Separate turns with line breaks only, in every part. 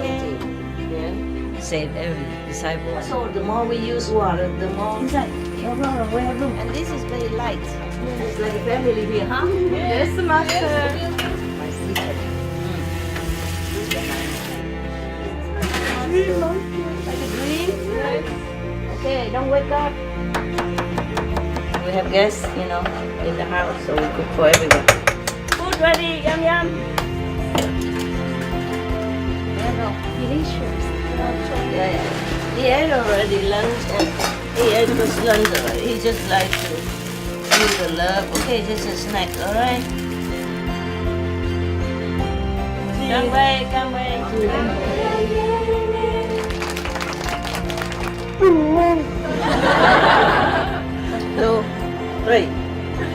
okay. Yeah. Save every disciple. So the more we use water, the more. Inside. No problem. We have room. And this is very light. It's like a family here, huh?
Yes, Master.
My sister. Like a dream. Okay, don't wake up. We have guests, in the house, so we cook for everyone. Food ready, yum yum.
Delicious.
Yeah. He ate already lunch and he ate his lunch already. He just likes to feel the love. Okay, this is a snack, alright? Come away, come away. 2, 3.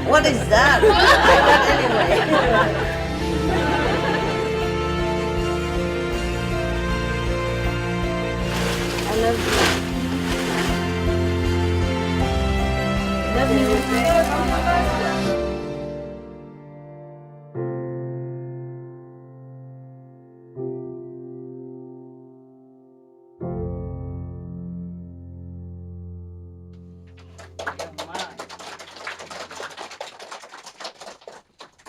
What is that? I got anyway. I love you. Love you.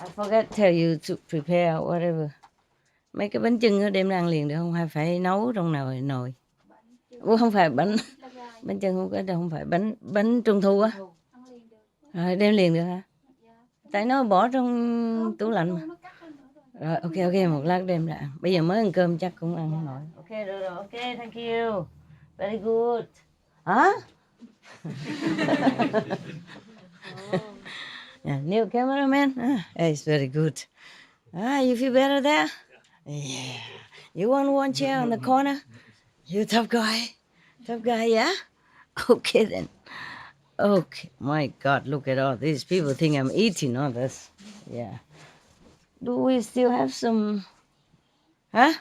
I forgot to tell you to prepare whatever. Mấy cái bánh chưng đem ra ăn liền được không? Hay phải nấu trong nồi? Không phải bánh chưng không có đâu, không phải bánh trung thu á. Rồi đem liền được hả? Tại nó bỏ trong tủ lạnh mà. Rồi ok, một lát đem ra ăn. Bây giờ mới ăn cơm chắc cũng ăn không nổi. Ok được rồi, ok, thank you. Very good. Hả? Yeah, new cameraman. It's very good. You feel better there? Yeah. You want one chair on the corner? You tough guy, yeah? Okay then. Okay, my God, look at all these people think I'm eating all this. Yeah. Do we still have some? Huh?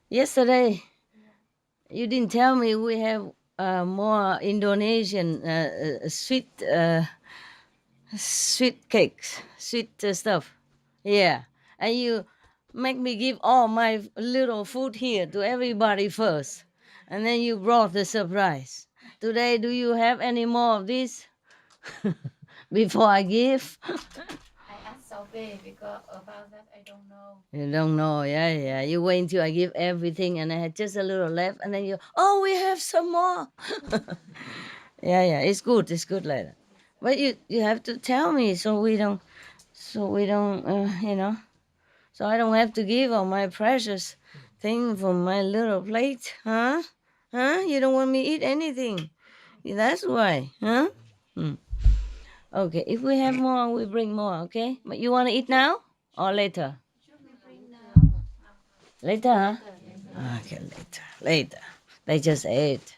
Yesterday, you didn't tell me we have more Indonesian sweet cakes, sweet stuff. Yeah, and you make me give all my little food here to everybody first, and then you brought the surprise. Today, do you have any more of this before I give?
I asked Sophie because about that I don't know.
You don't know, yeah. You wait until I give everything, and I had just a little left, and then we have some more. Yeah, it's good like that. But you have to tell me so we don't, so I don't have to give all my precious thing from my little plate, huh? You don't want me to eat anything. That's why, huh? Okay, if we have more, we bring more, okay? But you want to eat now or later? Later, huh? Okay, later. They just ate.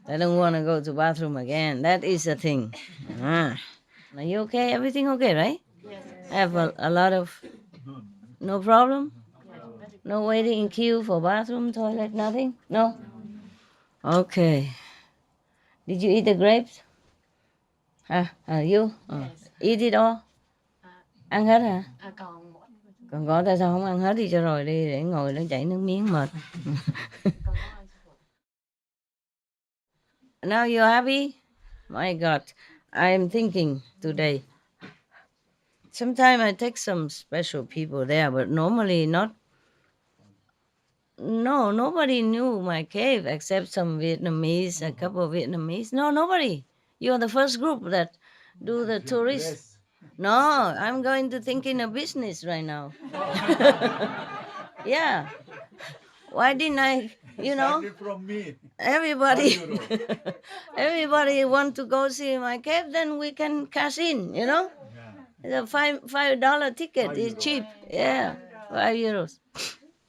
They don't want to go to bathroom again. That is the thing. Are you okay? Everything okay, right?
Yes.
Have a lot of... No problem? No waiting in queue for bathroom, toilet, nothing? No? Okay. Did you eat the grapes? You? Eat it all? Ăn hết hả? Còn có tại sao không ăn hết đi cho rồi đi để ngồi nó chảy nước miếng mệt. Now you're happy? My God, I'm thinking today. Sometimes I take some special people there, but normally not. No, nobody knew my cave except some Vietnamese, a couple of Vietnamese. No, nobody. You're the first group that do the tourists. No, I'm going to thinking of business right now. Yeah. Why didn't I,
from me.
everybody want to go see my cave, then we can cash in,
Yeah.
The $5 ticket is cheap. Yeah, €5.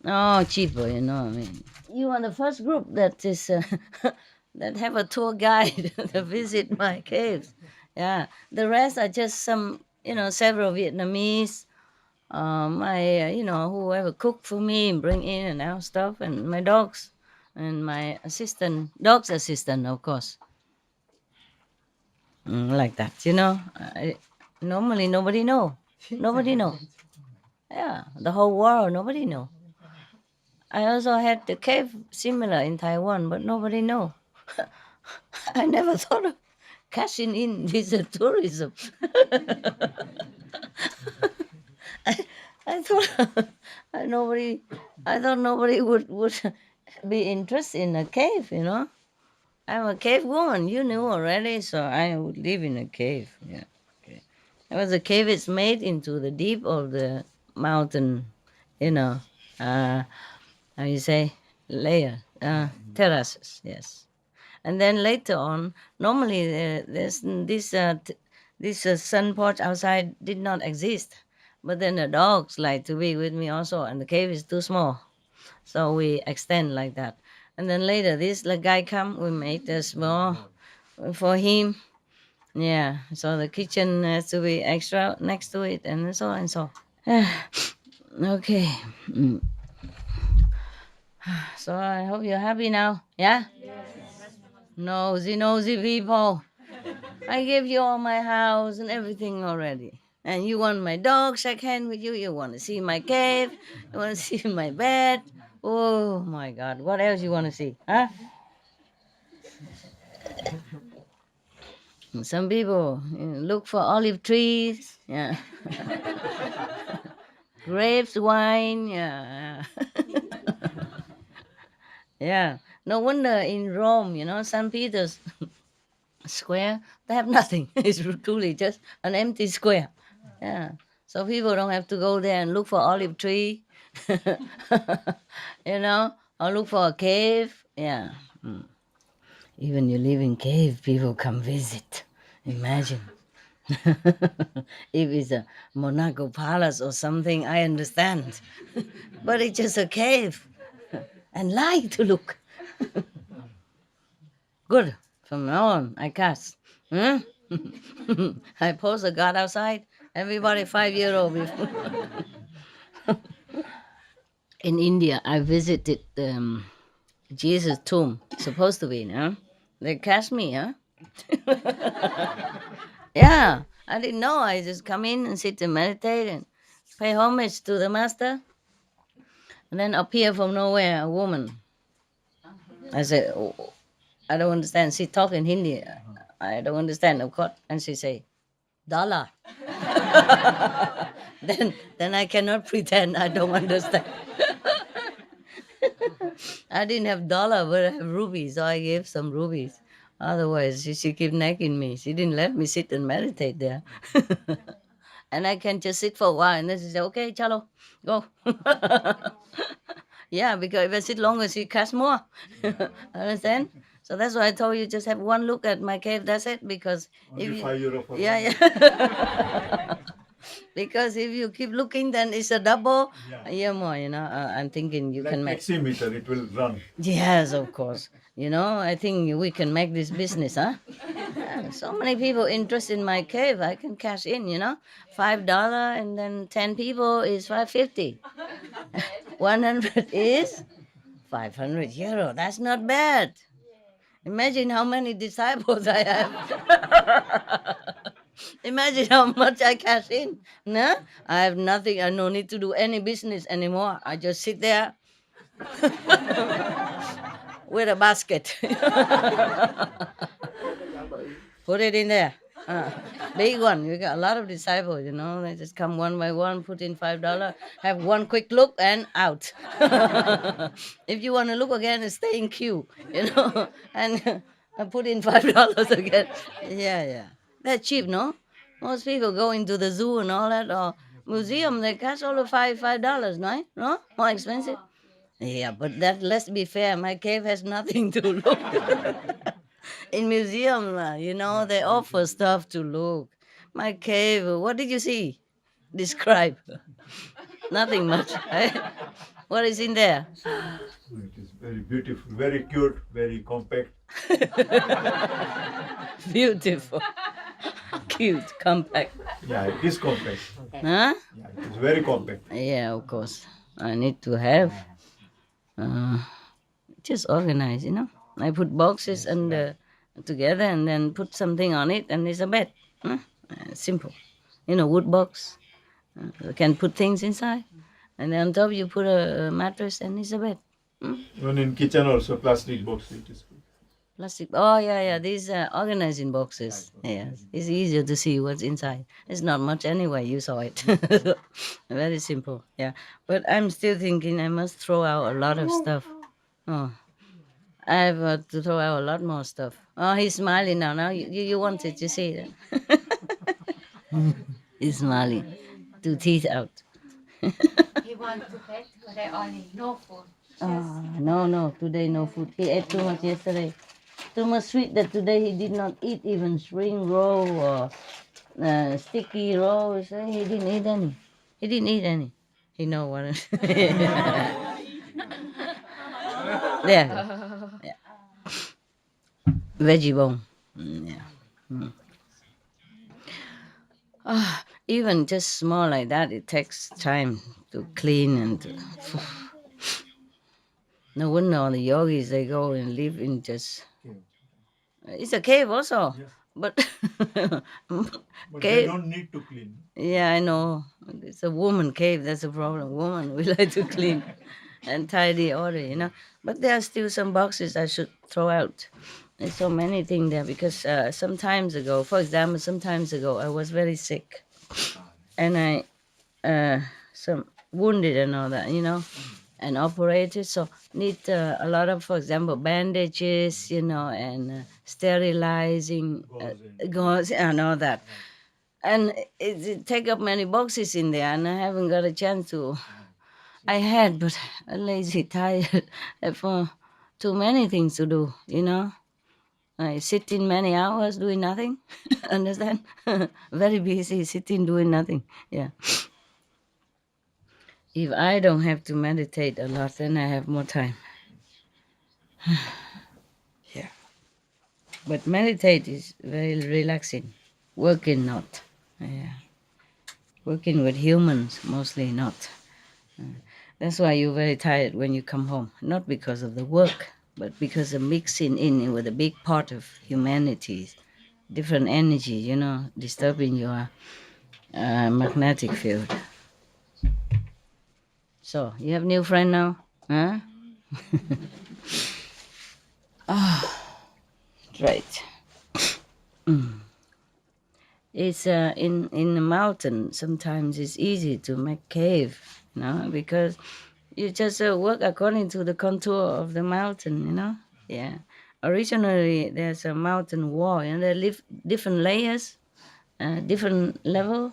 No, cheaper, I mean. You are the first group that is that have a tour guide to visit my caves. Yeah, the rest are just some, several Vietnamese. My, whoever cook for me, bring in and out stuff, and my dogs, and my dog's assistant, of course. Like that, normally nobody know. Yeah, the whole world, nobody know. I also had the cave similar in Taiwan, but nobody know. I never thought of cashing in with the tourism. I thought I thought nobody would be interested in a cave, you know. I'm a cave woman, you knew already, so I would live in a cave. Yeah. Okay. Because the cave is made into the deep of the mountain, you know, how you say, layer, terraces, yes. And then later on, normally there's this sun porch outside did not exist, but then the dogs like to be with me also, and the cave is too small, so we extend like that. And then later, this guy come, we made a small for him. Yeah, so the kitchen has to be extra next to it, and so and so. Okay. Mm. So I hope you're happy now. Yeah. Nosy people. I gave you all my house and everything already. And you want my dog shake hand with you. You want to see my cave. You want to see my bed. Oh my God. What else you want to see? Huh? Some people look for olive trees. Yeah. Grapes, wine. Yeah. Yeah. No wonder in Rome, St. Peter's Square, they have nothing. It's truly just an empty square. Yeah. So people don't have to go there and look for olive tree, or look for a cave. Yeah. Mm. Even you live in cave, people come visit. Imagine. If it's a Monaco Palace or something, I understand. But it's just a cave. And like to look. Good. From now on, I cast. Hmm? I post a God outside. Everybody 5 year old before. In India, I visited Jesus' tomb. Supposed to be, no? They cast me, huh? Yeah, I didn't know. I just come in and sit and meditate and pay homage to the master. And then appear from nowhere a woman. I said, "Oh, I don't understand." She talk in Hindi. I don't understand, of course. And she say, dollar. then I cannot pretend I don't understand. I didn't have dollar, but I have rubies, so I gave some rubies. Otherwise, she keep nagging me. She didn't let me sit and meditate there. And I can just sit for a while, and then she said, "Okay, chalo, go." Yeah, because if I sit longer, she costs more. Understand? So that's why I told you just have one look at my cave. That's it. Because
Only
if you,
€5 for
yeah,
one.
yeah. Because if you keep looking, then it's a double.
Yeah.
Yeah, more. I'm thinking you
Like
can make.
taximeter, it will run.
Yes, of course. I think we can make this business, huh? Yeah, so many people interested in my cave. I can cash in, $5, and then 10 people is 550. 100 is 500 euro. That's not bad. Imagine how many disciples I have. Imagine how much I cash in. No, I have nothing. I no need to do any business anymore. I just sit there with a basket. Put it in there. Big one. We got a lot of disciples, They just come one by one, put in $5, have one quick look, and out. If you want to look again, stay in queue, and put in $5 again. Yeah, yeah. That's cheap, no? Most people go into the zoo and all that, or museum. They cost all of $5, no? No, more expensive. Yeah, but let's be fair. My cave has nothing to look. In museum, they offer stuff to look. My cave, what did you see? Describe. Nothing much. Right? What is in there?
It is very beautiful, very cute, very compact.
Beautiful. Cute, compact.
Yeah, it is compact.
Huh?
Yeah, it is very compact.
Yeah, of course. I need to have. Just organize, I put boxes and together and then put something on it and it's a bed. Simple. Wood box. You can put things inside. And then on top you put a mattress and it's a bed.
Even in kitchen also, plastic box it is.
Plastic. Oh yeah. These are organized in boxes. Yes, it's easier to see what's inside. It's not much anyway. You saw it. Very simple. Yeah, but I'm still thinking I must throw out a lot of stuff. Oh, I have to throw out a lot more stuff. Oh, he's smiling now. Now you wanted to see that. He's smiling. Two teeth out.
He wants to pet today only, no food.
No. Today no food. He ate too much yesterday. Too much sweet that today he did not eat even spring roll or sticky rolls. He didn't eat any. He didn't eat any. He know what. There. Yeah. Veggie bone. Yeah. Even just small like that, it takes time to clean and. No wonder all the yogis they go and live in just. It's a cave also, but
But they
cave.
don't need to clean.
Yeah, I know. It's a woman cave. That's the problem. Woman, we like to clean and tidy order. But there are still some boxes I should throw out. There's so many things there because sometimes ago, for example, sometimes ago I was very sick and I some wounded and all that, and operated. So need a lot of, for example, bandages, and sterilizing gauze and all that. And it take up many boxes in there, and I haven't got a chance to. I had, but I'm lazy, tired, have too many things to do. I sit in many hours doing nothing. Understand? Very busy, sitting doing nothing. Yeah. If I don't have to meditate a lot, then I have more time. Yeah. But meditate is very relaxing. Working not. Yeah. Working with humans, mostly not. That's why you're very tired when you come home. Not because of the work, but because of mixing in with a big part of humanity, different energy, disturbing your magnetic field. So, you have new friend now? Huh? Right. It's in the mountain. Sometimes it's easy to make cave, because you just work according to the contour of the mountain. Yeah. Originally, there's a mountain wall, and there live different layers, different level.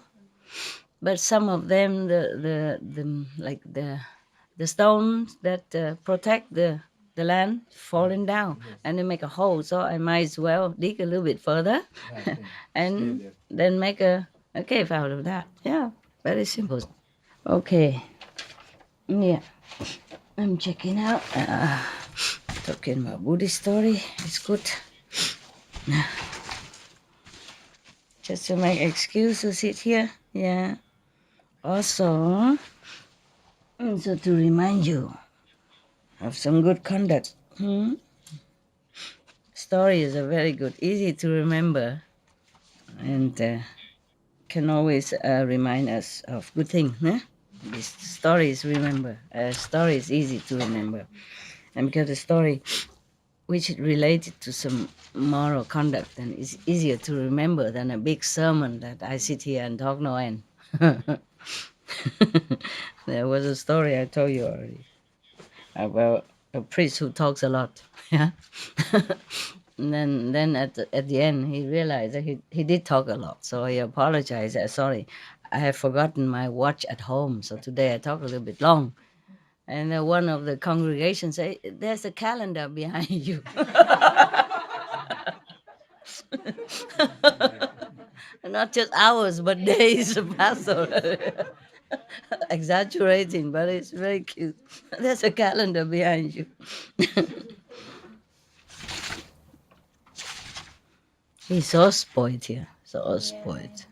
But some of them, the stones that protect the land falling down, and they make a hole. So I might as well dig a little bit further, and then make a cave out of that. Yeah, very simple. Okay. Yeah, I'm checking out. Talking about Buddhist story. It's good. Just to make excuse to sit here. Yeah. Also, so to remind you of some good conduct. Stories are very good, easy to remember, and can always remind us of good things. These stories, remember. Story is easy to remember. And because the story which is related to some moral conduct, then it's easier to remember than a big sermon that I sit here and talk no end. There was a story I told you already about a priest who talks a lot. Yeah. And then at the end he realized that he did talk a lot, so he apologized. Sorry, I have forgotten my watch at home, so today I talk a little bit long. And one of the congregation say, "There's a calendar behind you." Not just hours, but days pass over. Exaggerating, but it's very cute. There's a calendar behind you. He's so spoiled here, so spoiled.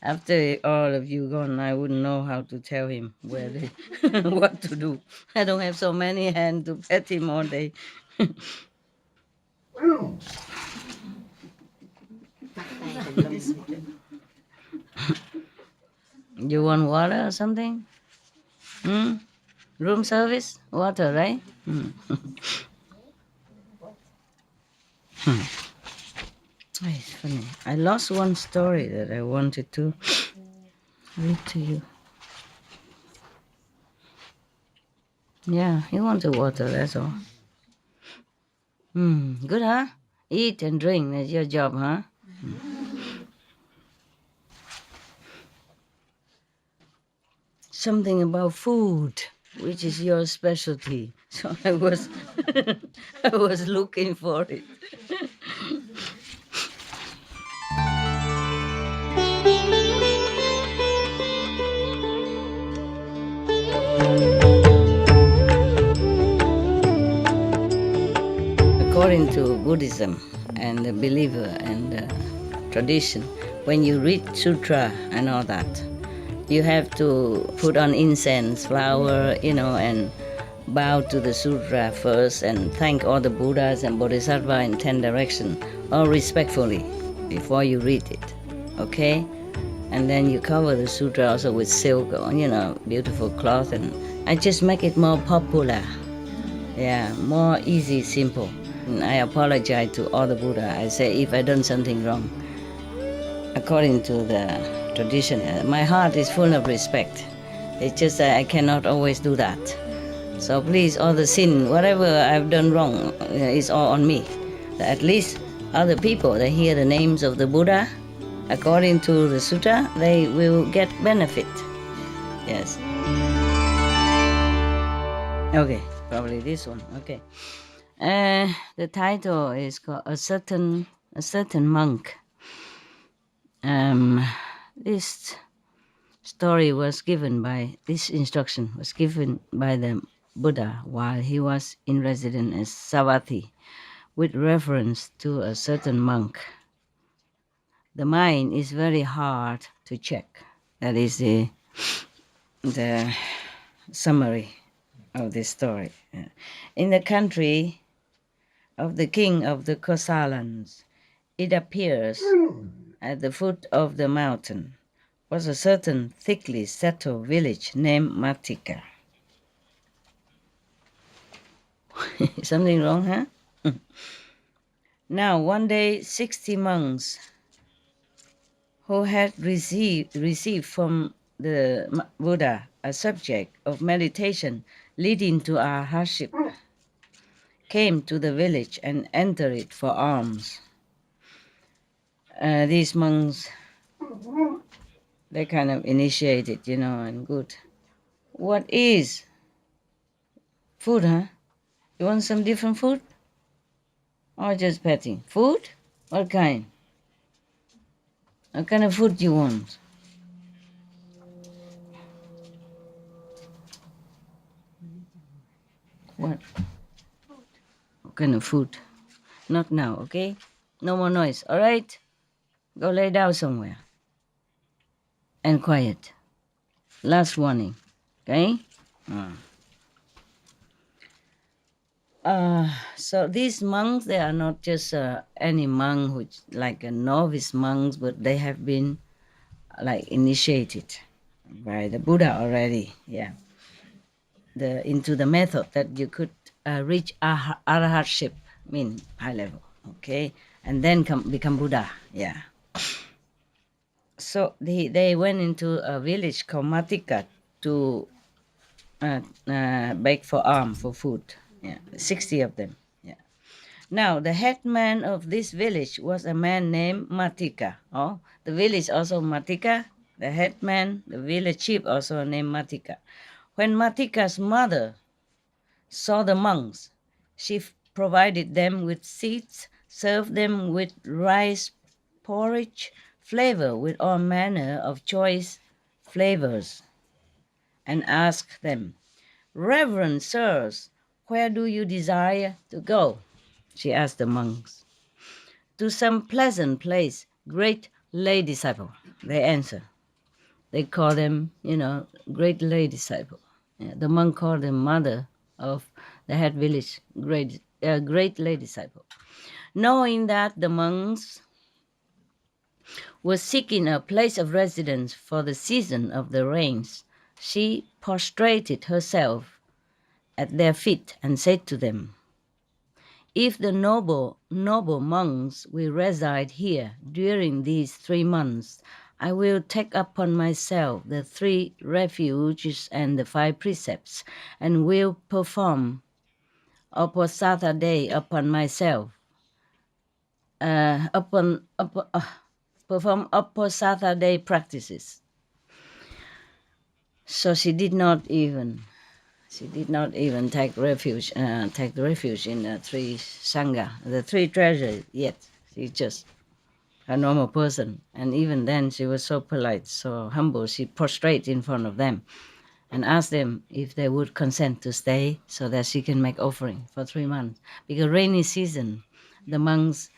After all of you gone, I wouldn't know how to tell him what to do. I don't have so many hands to pet him all day. You want water or something? Hmm? Room service, water, right? Hmm. It's funny. I lost one story that I wanted to read to you. Yeah, he wanted water, that's all. Good, huh? Eat and drink, that's your job, huh? Something about food, which is your specialty. So I was I was looking for it. According to Buddhism and the believer and the tradition, when you read sutra and all that, you have to put on incense, flower, and bow to the sutra first and thank all the Buddhas and Bodhisattva in 10 directions, all respectfully, before you read it. Okay? And then you cover the sutra also with silk or, beautiful cloth. And I just make it more popular. Yeah, more easy, simple. And I apologize to all the Buddha. I say if I done something wrong, according to the tradition, my heart is full of respect. It's just that I cannot always do that. So please, all the sin, whatever I've done wrong, is all on me. At least other people, they hear the names of the Buddha, according to the sutta, they will get benefit. Yes. Okay, probably this one. Okay. The title is called A Certain Monk. This story was given by, this instruction was given by the Buddha while he was in residence as Savatthi, with reference to a certain monk. The mind is very hard to check. That is the summary of this story. In the country of the king of the Kosalans, it appears at the foot of the mountain was a certain thickly settled village named Matika. Something wrong, huh? Now, one day, 60 monks who had received from the Buddha a subject of meditation leading to our hardship came to the village and entered it for alms. These monks, they kind of initiated, and good. What is food, huh? You want some different food? Or just petting? Food? What kind? What kind of food you want? What? What kind of food? Not now, okay? No more noise, all right? Go lay down somewhere. And quiet. Last warning, okay? So these monks, they are not just any monk who's like a novice monks, but they have been like initiated by the Buddha already. Yeah, into the method that you could reach arahatship, mean high level. Okay, and then become Buddha. Yeah. So they went into a village called Matika to beg for alms for food. Yeah, 60 of them. Yeah. Now the headman of this village was a man named Matika. Oh, the village also Matika. The headman, the village chief also named Matika. When Matika's mother saw the monks, she provided them with seeds, served them with rice porridge, flavored with all manner of choice flavors, and asked them, "Reverend sirs, where do you desire to go?" She asked the monks. "To some pleasant place, great lay disciple," they answer. They call them, great lay disciple. Yeah, the monk called them mother of the head village, great lay disciple. Knowing that the monks were seeking a place of residence for the season of the rains, she prostrated herself at their feet and said to them, "If the noble monks will reside here during these 3 months, I will take upon myself the 3 refuges and the 5 precepts, and will perform Uposatha day upon myself. Perform Uposatha day practices." So she did not even take refuge in the 3 sangha, the 3 treasures yet. She just a normal person, and even then she was so polite, so humble. She prostrated in front of them and asked them if they would consent to stay so that she can make offering for 3 months. Because rainy season, the monks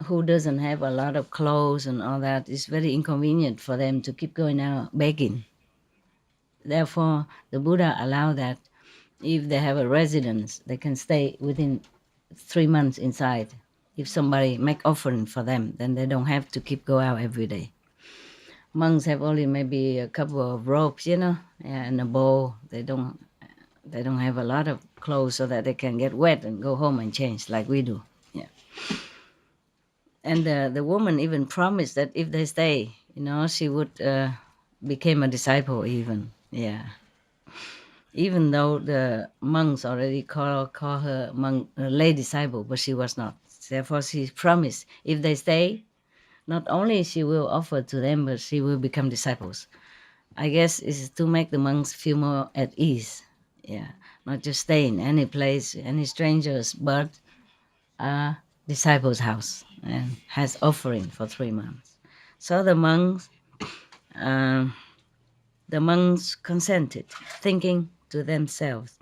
who doesn't have a lot of clothes and all that, it's very inconvenient for them to keep going out begging. Therefore, the Buddha allowed that if they have a residence, they can stay within 3 months inside. If somebody make offering for them, then they don't have to keep go out every day. Monks have only maybe a couple of robes, and a bowl. They don't have a lot of clothes so that they can get wet and go home and change like we do. Yeah. And the woman even promised that if they stay, she would become a disciple even. Yeah. Even though the monks already call her lay disciple, but she was not. Therefore, she promised if they stay, not only she will offer to them, but she will become disciples. I guess it's to make the monks feel more at ease. Yeah, not just stay in any place, any strangers, but a disciple's house and has offering for 3 months. So the monks consented, thinking to themselves,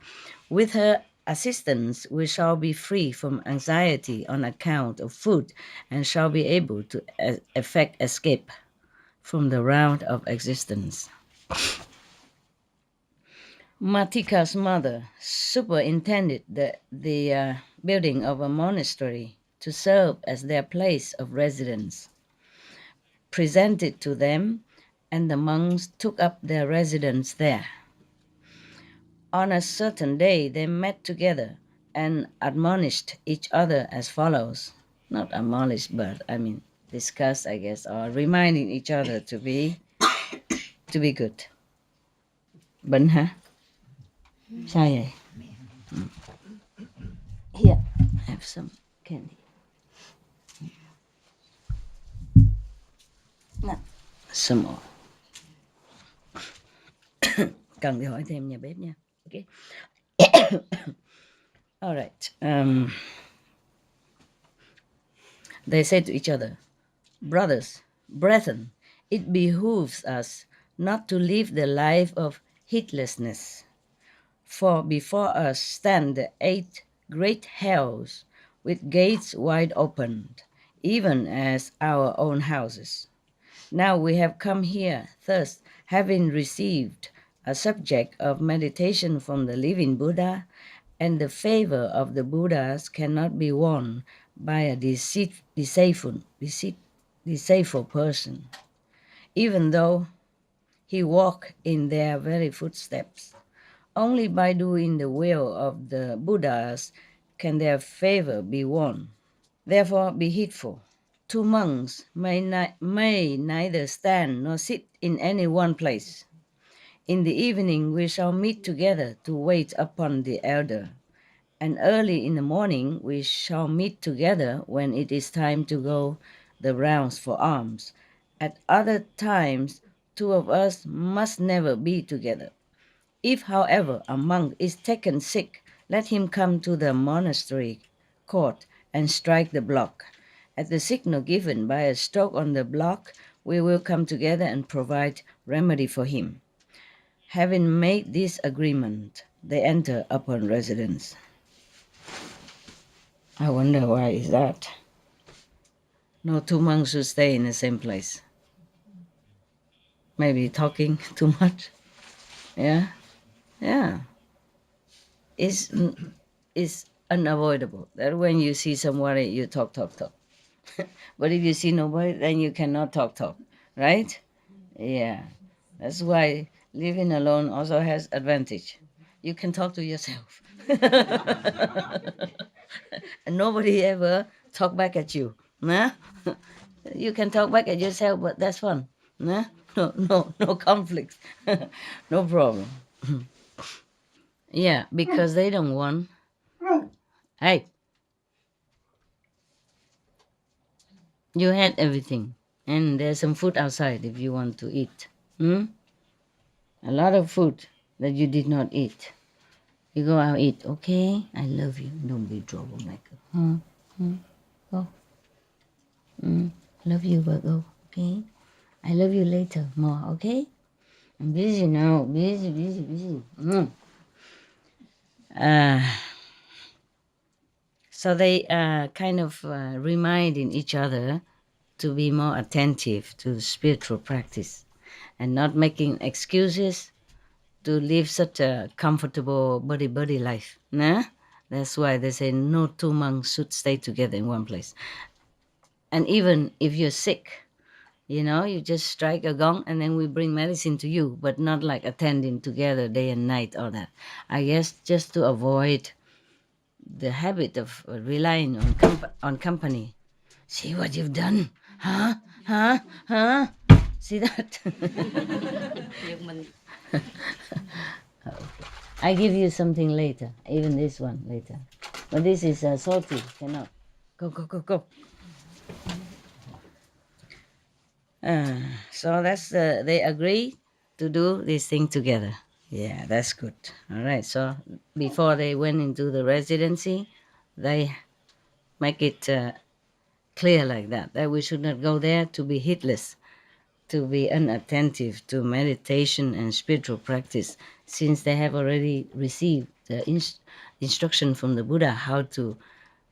"With her assistance, we shall be free from anxiety on account of food and shall be able to effect escape from the round of existence." Matika's mother superintended the building of a monastery to serve as their place of residence, presented to them, and the monks took up their residence there. On a certain day, they met together and admonished each other as follows. Not admonished, but discussed, I guess, or reminding each other to be good. Bệnh hả? Sao vậy? Here, have some candy. No, some more. Cần thì hỏi thêm nhà bếp nha. Okay. All right. They said to each other, "Brothers, brethren, it behooves us not to live the life of heedlessness. For before us stand the 8 great hells with gates wide opened, even as our own houses. Now we have come here, thus having received a subject of meditation from the living Buddha, and the favor of the Buddhas cannot be won by a deceitful person, even though he walk in their very footsteps. Only by doing the will of the Buddhas can their favor be won. Therefore be heedful. 2 monks may neither stand nor sit in any one place. In the evening we shall meet together to wait upon the elder, and early in the morning we shall meet together when it is time to go the rounds for alms. At other times 2 of us must never be together. If, however, a monk is taken sick, let him come to the monastery court and strike the block. At the signal given by a stroke on the block, we will come together and provide remedy for him." Having made this agreement, they enter upon residence. I wonder why is that? No 2 monks should stay in the same place. Maybe talking too much. Yeah. It's unavoidable that when you see somebody, you talk. But if you see nobody, then you cannot talk, right? Yeah. That's why living alone also has advantage. you can talk to yourself. And nobody ever talk back at you. Nah? You can talk back at yourself, but that's fun. Nah? No conflicts. No problem. Yeah, because they don't want. Hey, you had everything, and there's some food outside if you want to eat. A lot of food that you did not eat. You go out eat, okay? I love you. Don't be troublemaker. Go. Love you, but go. Okay? I love you later more, okay? I'm busy now. Busy. So they kind of reminding each other to be more attentive to the spiritual practice and not making excuses to live such a comfortable body life. Nah? That's why they say no two monks should stay together in one place. And even if you're sick, you just strike a gong and then we bring medicine to you, but not like attending together day and night or that. I guess just to avoid the habit of relying on company. See what you've done? Huh? See that? I give you something later, even this one later. But this is salty, cannot. Go. So that's they agree to do this thing together. Yeah, that's good. All right. So before they went into the residency, they make it clear like that we should not go there to be heedless, to be unattentive to meditation and spiritual practice, since they have already received the instruction from the Buddha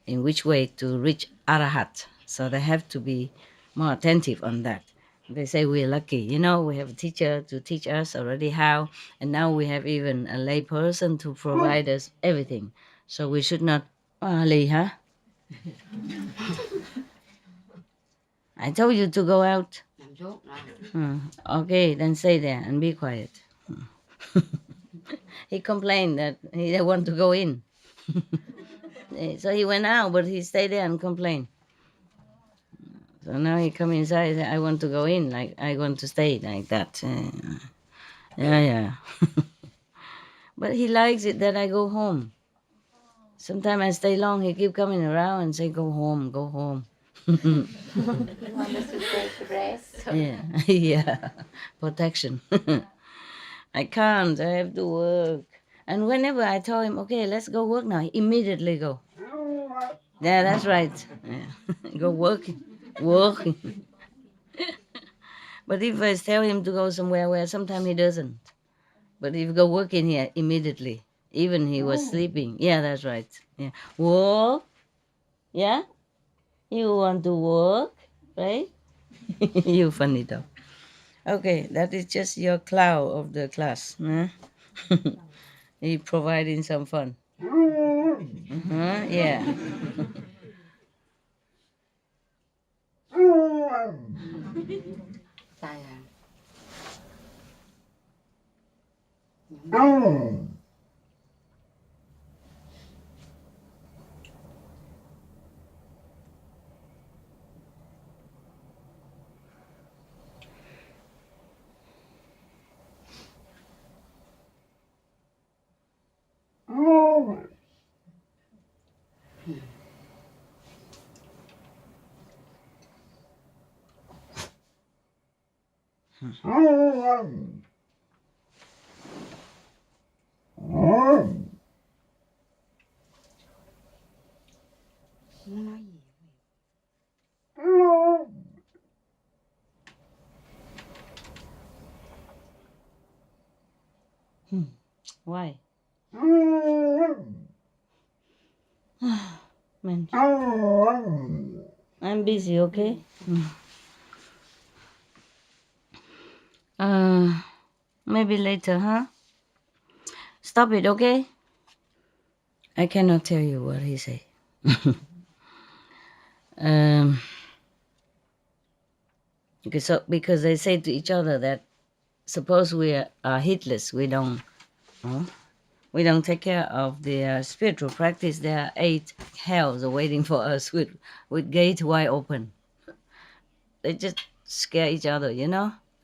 in which way to reach Arahat. So they have to be more attentive on that. They say we're lucky, we have a teacher to teach us already how, and now we have even a lay person to provide us everything. So we should not, lay, huh? I told you to go out. Okay, then stay there and be quiet. He complained that he didn't want to go in. So he went out, but he stayed there and complained. So now he come inside and say, I want to go in, like I want to stay like that. Yeah. But he likes it that I go home. Sometimes I stay long, he keep coming around and say, go home.
He wants us to take rest.
Yeah. Protection. I can't, I have to work. And whenever I tell him, okay, let's go work now, he immediately go. Yeah, that's right. Yeah. Go working. But if I tell him to go somewhere where sometimes he doesn't. But if you go working here immediately, even he was sleeping. Yeah, that's right. Yeah. Work? Yeah? You want to work? Right? You funny dog. Okay, that is just your clown of the class. Huh? He providing some fun. Yeah. Why? Man. I'm busy, okay? Maybe later, huh? Stop it, okay? I cannot tell you what he say. Because they say to each other that suppose we are heedless, we don't we don't take care of the spiritual practice, there are 8 hells waiting for us with gate wide open. They just scare each other,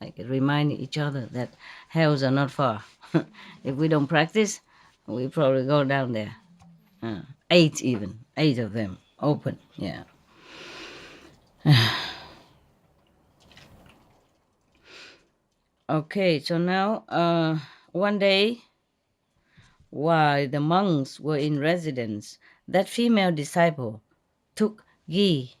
like remind each other that hells are not far. If we don't practice, we probably go down there. 8 even, 8 of them open, yeah. Okay, so now one day while the monks were in residence, that female disciple took ghee,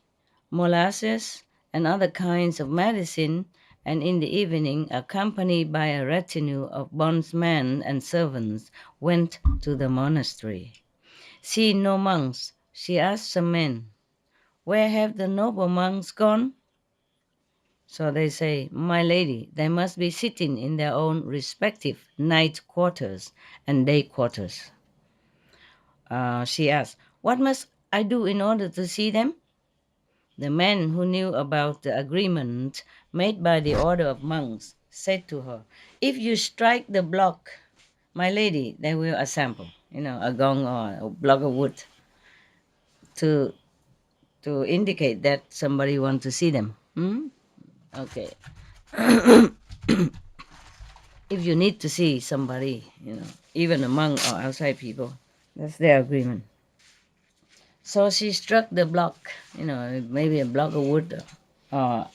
molasses, and other kinds of medicine, and in the evening, accompanied by a retinue of bondsmen and servants, went to the monastery. Seeing no monks, she asked some men, "Where have the noble monks gone?" So they say, "My lady, they must be sitting in their own respective night quarters and day quarters." She asked, "What must I do in order to see them?" The man who knew about the agreement made by the order of monks said to her, "If you strike the block, my lady, they will assemble, a gong or a block of wood to indicate that somebody wants to see them." Okay. If you need to see somebody, even among or outside people, that's their agreement. So she struck the block, maybe a block of wood or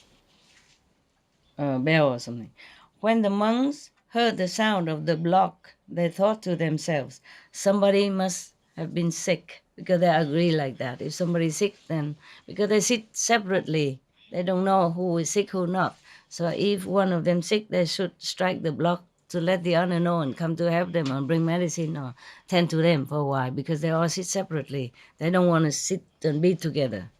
a bell or something. When the monks heard the sound of the block, they thought to themselves, somebody must have been sick, because they agree like that. If somebody's sick, then because they sit separately, they don't know who is sick, who not. So if one of them sick, they should strike the block to let the other know and come to help them and bring medicine or tend to them for a while, because they all sit separately. They don't want to sit and be together,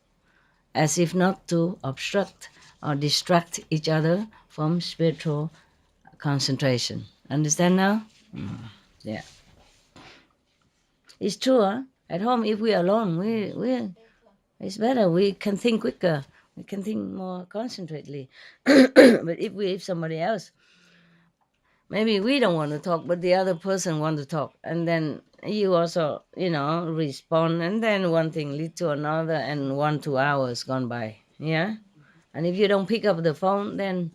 as if not to obstruct or distract each other from spiritual concentration. Understand now? Yeah. It's true, huh? At home, if we're alone, it's better. We can think quicker. We can think more concentrately. But if somebody else, maybe we don't want to talk, but the other person want to talk, and then you also, respond, and then one thing lead to another, and 1-2 hours gone by. Yeah. And if you don't pick up the phone, then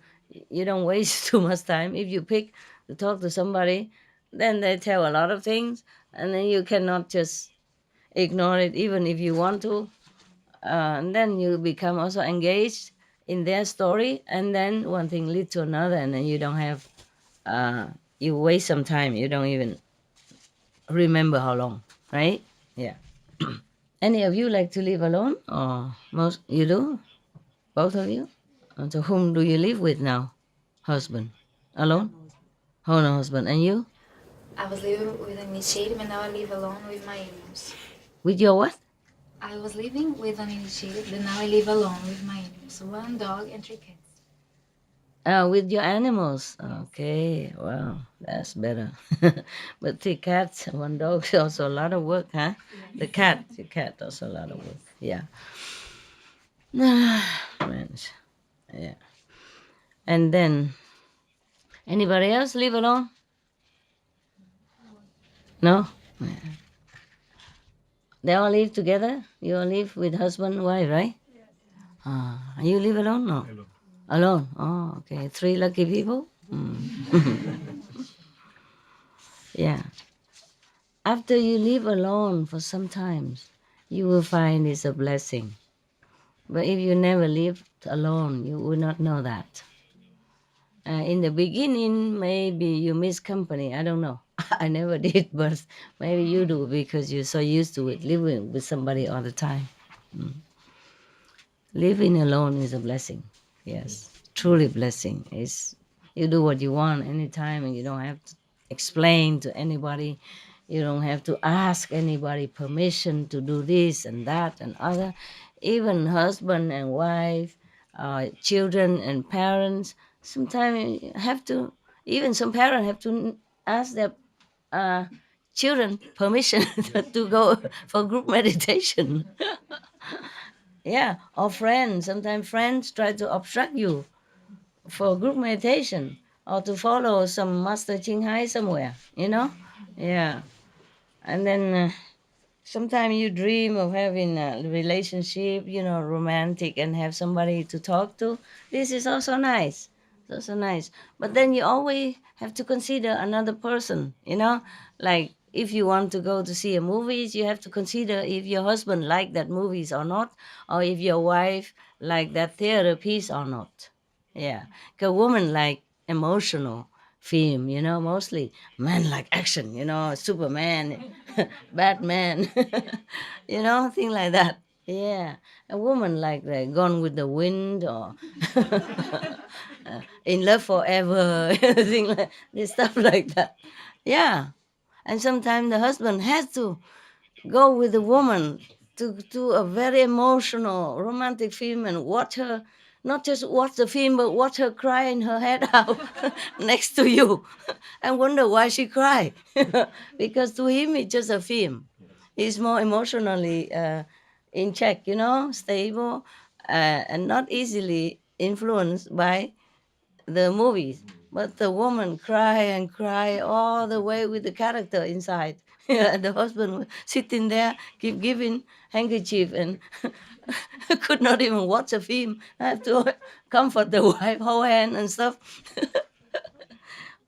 you don't waste too much time. If you pick to talk to somebody, then they tell a lot of things, and then you cannot just ignore it, even if you want to. And then you become also engaged in their story, and then one thing leads to another, and then you don't have, you waste some time. You don't even remember how long, right? Yeah. Any of you like to live alone, or most you do? Both of you? So whom do you live with now? Husband? Alone? Oh, no husband. And you?
I was living with an initiated, and now I live alone with my animals.
With your what?
I was living with an initiated, but now I live alone with my animals. 1 dog and 3 cats.
With your animals. Okay. Wow, that's better. But 3 cats, 1 dog is also a lot of work, huh? The cat also a lot of work. Yeah. Man. Yeah. And then, anybody else live alone? No? They all live together? You all live with husband and wife, right? You live alone? No.
Hello.
Alone? Oh, okay. 3 lucky people? Yeah. After you live alone for some time, you will find it's a blessing. But if you never lived alone, you will not know that. In the beginning, maybe you miss company. I don't know. I never did, but maybe you do, because you're so used to it, living with somebody all the time. Living alone is a blessing. Yes, truly blessing. It's, you do what you want anytime, and you don't have to explain to anybody. You don't have to ask anybody permission to do this and that and other. Even husband and wife, children and parents, sometimes have to, even some parents have to ask their uh, children permission to go for group meditation. Yeah, or friends. Sometimes friends try to obstruct you for group meditation or to follow some master Ching somewhere, Yeah. And then sometimes you dream of having a relationship, romantic, and have somebody to talk to. This is also nice. It's also nice. But then you always have to consider another person, like if you want to go to see a movies, you have to consider if your husband like that movies or not, or if your wife like that theater piece or not. Yeah, because women like emotional film, mostly. Men like action, Superman, Batman, thing like that. Yeah, a woman like the Gone with the Wind or In Love Forever, thing like this stuff like that. Yeah, and sometimes the husband has to go with the woman to a very emotional romantic film and watch her, not just watch the film but watch her crying her head out next to you and wonder why she cried. Because to him it's just a film. He's more emotionally in check, stable, and not easily influenced by the movies. But the woman cry and cry all the way with the character inside. Yeah, and the husband was sitting there, keep giving handkerchief and could not even watch a film. I have to comfort the wife, hold hand and stuff.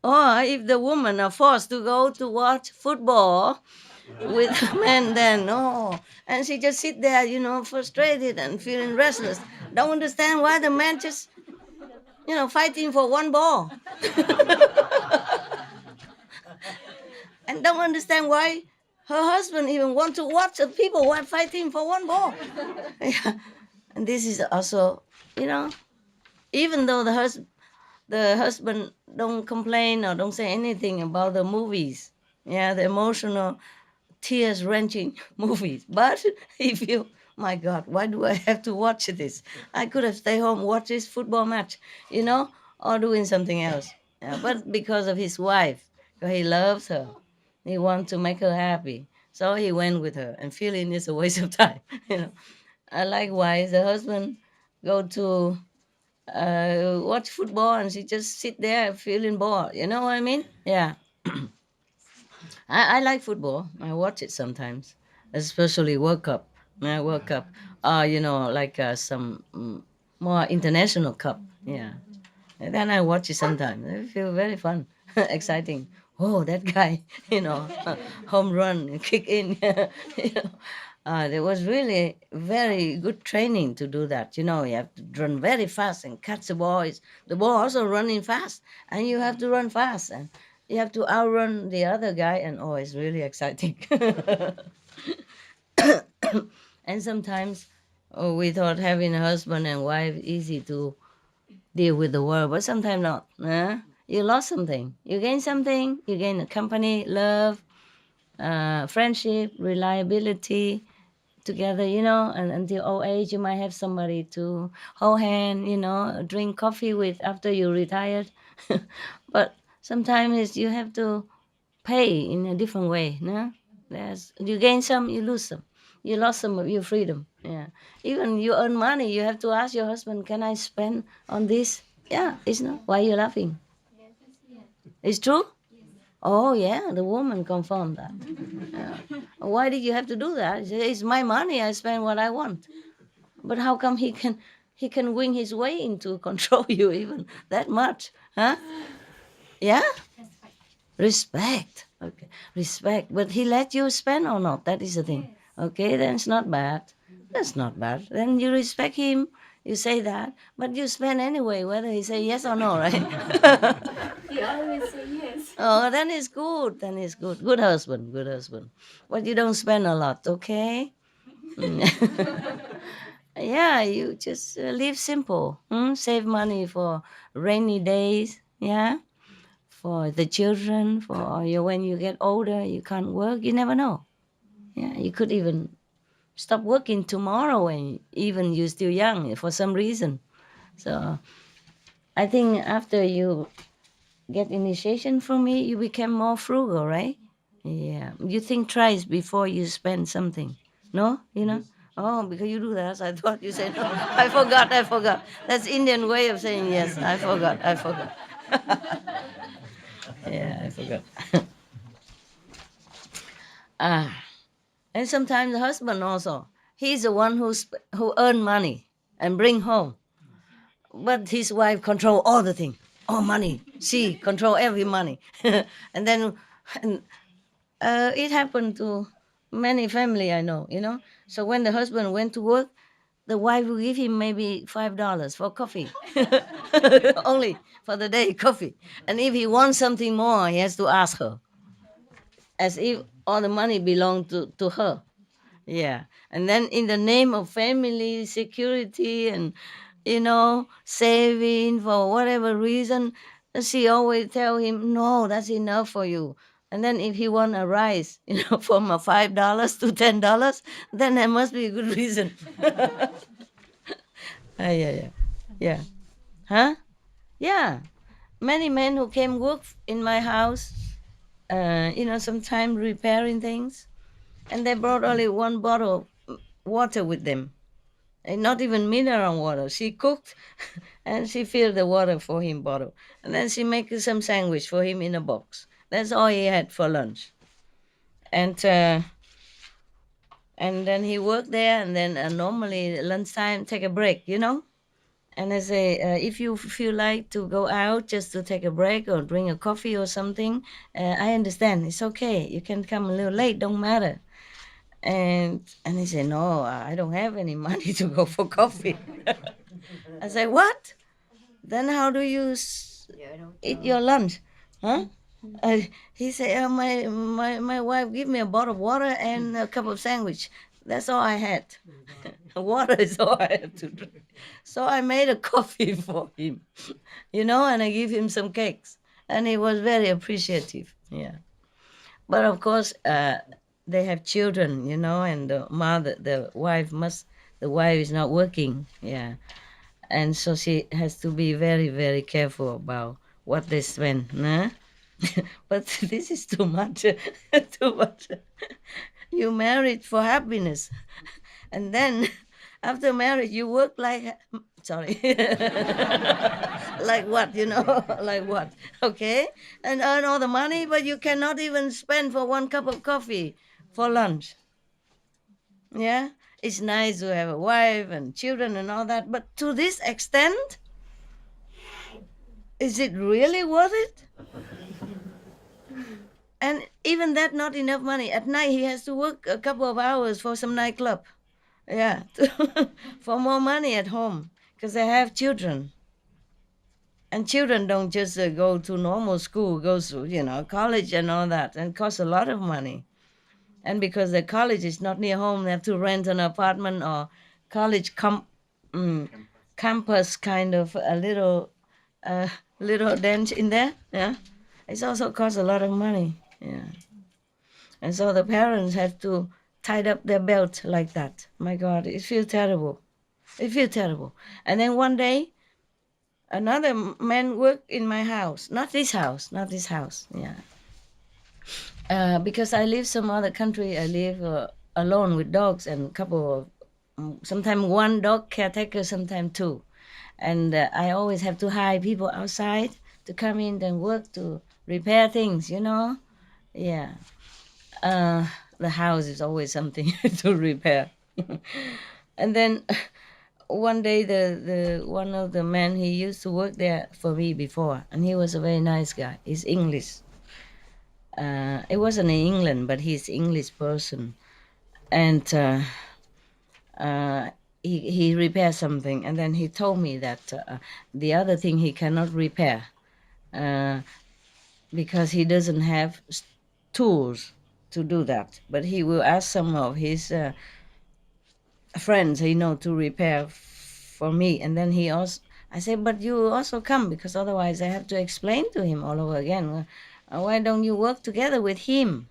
Or if the woman are forced to go to watch football with men, then no. And she just sit there, frustrated and feeling restless. Don't understand why the man just, fighting for one ball. And don't understand why her husband even want to watch the people who are fighting for one ball. Yeah. And this is also, even though the husband don't complain or don't say anything about the movies, yeah, the emotional, tears wrenching movies. But if you, my God, why do I have to watch this? I could have stayed home, watch this football match, or doing something else. Yeah, but because of his wife, 'cause he loves her, he wants to make her happy. So he went with her, and feeling is a waste of time. you know. Likewise, the husband go to watch football, and she just sit there feeling bored. You know what I mean? Yeah. I like football. I watch it sometimes, especially World Cup. World Cup. Like some more international cup. Yeah. And then I watch it sometimes. I feel very fun, exciting. Oh, that guy, home run, kick in. There was really very good training to do that. You have to run very fast and catch the ball. The ball also running fast, and you have to run fast, and you have to outrun the other guy. And oh, it's really exciting. And sometimes, we thought having a husband and wife easy to deal with the world, but sometimes not. You lost something, you gain something, you gain a company, love, friendship, reliability together, and until old age you might have somebody to hold hand, drink coffee with after you retired. But sometimes you have to pay in a different way. No, you gain some, you lose some. You lost some of your freedom. Yeah, even you earn money, you have to ask your husband, "Can I spend on this?" Yeah, it's not. Why are you laughing? It's true. Oh yeah, the woman confirmed that. Yeah. Why did you have to do that? He said, "It's my money. I spend what I want." But how come he can wing his way into control you even that much? Huh? Yeah. Respect. Okay. Respect. But he let you spend or not? That is the thing. Okay, then it's not bad. That's not bad. Then you respect him. You say that. But you spend anyway, whether he say yes or no, right?
He always say yes.
Oh, then it's good. Then it's good. Good husband. Good husband. But you don't spend a lot, okay? Yeah, you just live simple. Save money for rainy days. Yeah, for the children, for you when you get older, you can't work, you never know. Yeah, you could even stop working tomorrow when even you're still young for some reason. So I think after you get initiation from me, you become more frugal, right? Yeah. You think twice before you spend something. No? Oh, because you do that. I thought you said no. I forgot. That's Indian way of saying yes. I forgot. Yeah, I forgot. And sometimes the husband also. He's the one who earn money and bring home. But his wife control all the thing, all money. She control every money. And then and, it happened to many family I know, you know. So when the husband went to work, the wife will give him maybe $5 for coffee. Only for the day coffee. And if he wants something more, he has to ask her. As if all the money belonged to her. Yeah. And then in the name of family security and saving for whatever reason, she always tell him, no, that's enough for you. And then if he want a rise, from a $5 to $10, then there must be a good reason. Yeah. Yeah. Huh? Yeah. Many men who came work in my house, sometimes repairing things, and they brought only one bottle of water with them, and not even mineral water. She cooked, and she filled the water for him bottle, and then she make some sandwich for him in a box. That's all he had for lunch, and then he worked there, and then normally lunchtime take a break. And I say, if you feel like to go out just to take a break or drink a coffee or something, I understand. It's okay. You can come a little late. Don't matter. And he said, no, I don't have any money to go for coffee. I said, what? Then how do you eat your lunch? Huh? He said, my wife give me a bottle of water and a cup of sandwich. That's all I had. Water is all I had to drink. So I made a coffee for him, and I give him some cakes. And he was very appreciative. Yeah. But of course, they have children, and the wife is not working. Yeah. And so she has to be very, very careful about what they spend. Nah? But this is too much. Too much. You married for happiness. And then after marriage, you work like, sorry, like what, like what, okay? And earn all the money, but you cannot even spend for one cup of coffee for lunch. Yeah? It's nice to have a wife and children and all that, but to this extent, is it really worth it? And even that, not enough money. At night, he has to work a couple of hours for some nightclub. Yeah, for more money at home because they have children. And children don't just go to normal school, goes to, college and all that, and costs a lot of money. And because the college is not near home, they have to rent an apartment or college campus kind of a little dent in there. Yeah, it also costs a lot of money. Yeah, and so the parents have to tie up their belt like that. My God, it feels terrible. It feels terrible. And then one day, another man worked in my house. Not this house. Yeah. Because I live some other country. I live alone with dogs and a couple of, sometimes one dog caretaker, sometimes two. And I always have to hire people outside to come in and work to repair things, Yeah. The house is always something to repair. And then one day the one of the men, he used to work there for me before, and he was a very nice guy. He's English. It wasn't in England, but he's English person, and he repaired something, and then he told me that the other thing he cannot repair because he doesn't have tools to do that, but he will ask some of his friends to repair for me. And then I said, but you also come, because otherwise I have to explain to him all over again. Why don't you work together with him?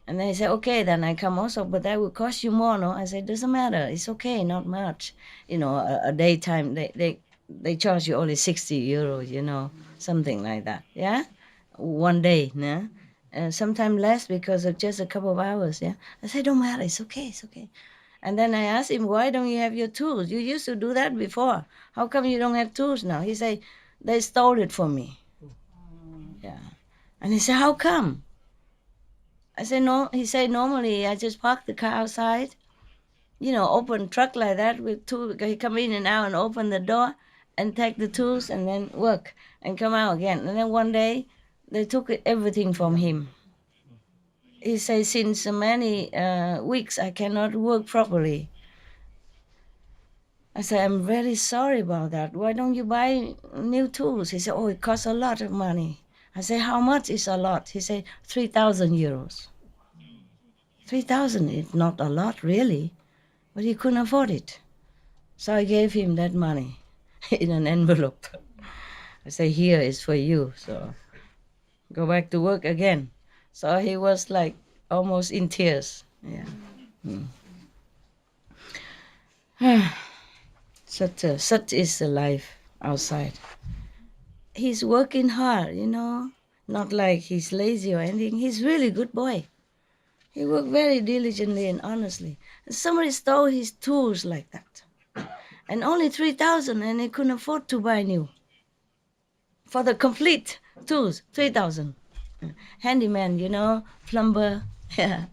And then he said, okay, then I come also, but that will cost you more, no? I said, doesn't matter, it's okay, not much. A daytime, they charge you only 60 euros, something like that, yeah? One day, yeah? Sometimes less because of just a couple of hours, yeah? I said, don't matter, it's okay. And then I asked him, why don't you have your tools? You used to do that before. How come you don't have tools now? He said, they stole it from me. Yeah. And he said, how come? I said, no. He said, normally I just park the car outside, open truck like that with two. He come in and out and open the door and take the tools and then work and come out again. And then one day they took everything from him. He said, since many weeks I cannot work properly. I said, I'm very sorry about that. Why don't you buy new tools? He said, oh, it costs a lot of money. I said, how much is a lot? He said, 3,000 euros. 3,000 is not a lot, really, but he couldn't afford it. So I gave him that money in an envelope. I said, here is for you. So go back to work again. So he was like almost in tears. Yeah. Such is the life outside. He's working hard, not like he's lazy or anything. He's really a good boy. He worked very diligently and honestly. And somebody stole his tools like that. And only 3,000, and he couldn't afford to buy new. For the complete tools, 3,000. Handyman, plumber. Yeah.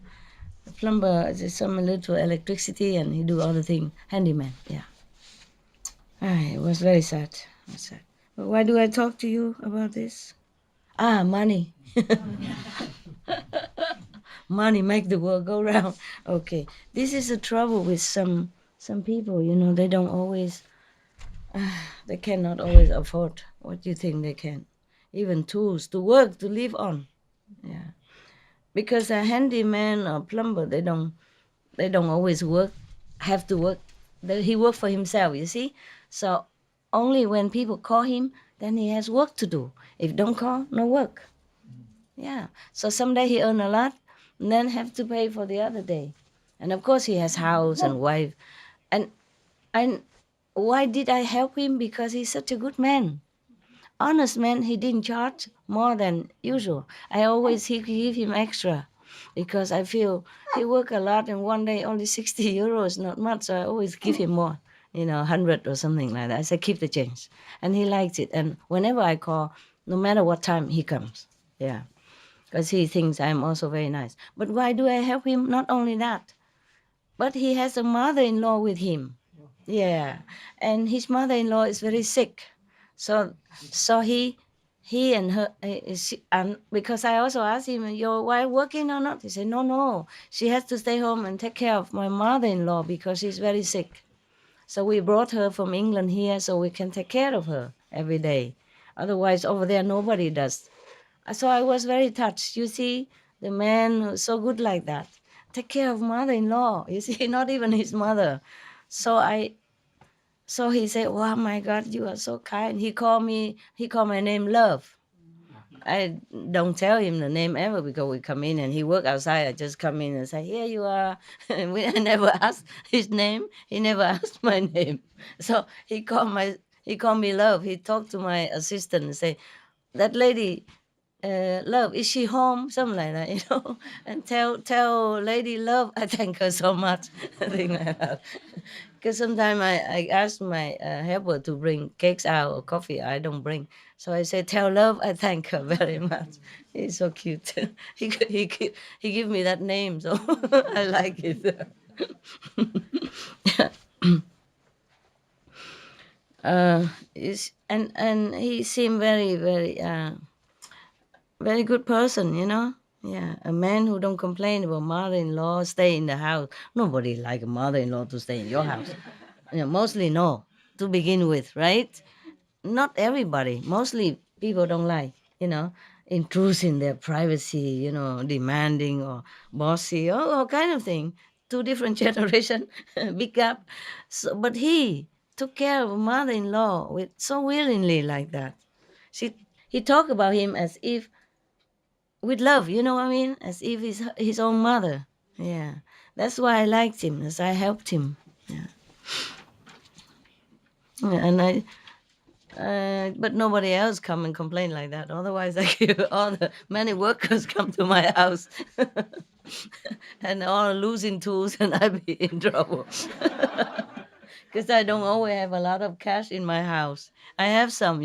The plumber is some little electricity and he do all the thing. Handyman, yeah. It was very sad. But why do I talk to you about this? Money. Money make the world go round. Okay, this is the trouble with some people. They don't always, they cannot always afford what you think they can. Even tools to work to live on. Yeah, because a handyman or plumber, they don't always have to work. He work for himself. You see, so only when people call him, then he has work to do. If don't call, no work. Yeah. So someday he earn a lot, and then have to pay for the other day. And of course he has house and wife. And why did I help him? Because he's such a good man. Honest man, he didn't charge more than usual. I always give him extra because I feel he work a lot and one day only 60 euros, not much. So I always give him more, 100 or something like that. I say, keep the change. And he likes it. And whenever I call, no matter what time, he comes. Yeah. Because he thinks I'm also very nice. But why do I help him? Not only that, but he has a mother-in-law with him. Yeah, and his mother-in-law is very sick. So he and her, and because I also asked him, your wife working or not? He said, no, she has to stay home and take care of my mother-in-law because she's very sick. So we brought her from England here so we can take care of her every day. Otherwise, over there, nobody does. So I was very touched. You see, the man who's so good like that. Take care of mother-in-law. You see, not even his mother. So he said, wow, my God, you are so kind. He called my name Love. I don't tell him the name ever because we come in and he work outside. I just come in and say, here you are. I never asked his name. He never asked my name. So he called me Love. He talked to my assistant and say, that lady, Love, is she home? Something like that, and tell Lady Love I thank her so much. Thing like that. Because sometimes I ask my helper to bring cakes out or coffee. I don't bring. So I say, tell Love I thank her very much. He's so cute. he give me that name, so I like it. And he seemed very, very very good person, Yeah, a man who don't complain about mother-in-law, stay in the house. Nobody like a mother-in-law to stay in your house. Mostly no, to begin with, right? Not everybody. Mostly people don't like, intrude in their privacy, demanding or bossy or all kind of thing. Two different generation, big gap. So, but he took care of mother-in-law with so willingly like that. He talked about him as if with love, you know what I mean? As if he's his own mother. Yeah. That's why I liked him, as I helped him. Yeah. Yeah, and but nobody else come and complain like that. Otherwise, all the many workers come to my house and all losing tools, and I'd be in trouble. Because I don't always have a lot of cash in my house. I have some,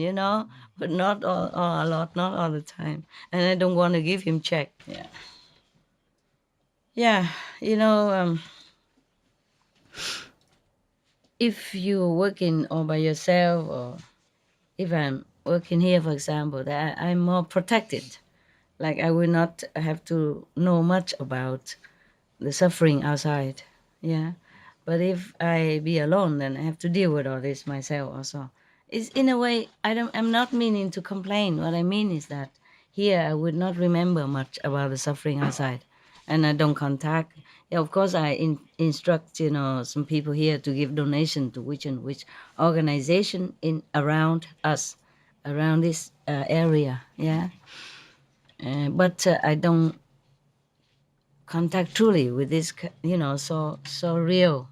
but not a lot, not all the time. And I don't want to give him check. Yeah. Yeah, if you're working all by yourself, or if I'm working here, for example, that I'm more protected. Like I will not have to know much about the suffering outside. Yeah. But if I be alone, then I have to deal with all this myself also. It's in a way I'm not meaning to complain. What I mean is that here I would not remember much about the suffering outside. And I don't contact. Yeah, of course I instruct, some people here to give donation to which and which organization in around us, around this area. Yeah. But I don't contact truly with this, so real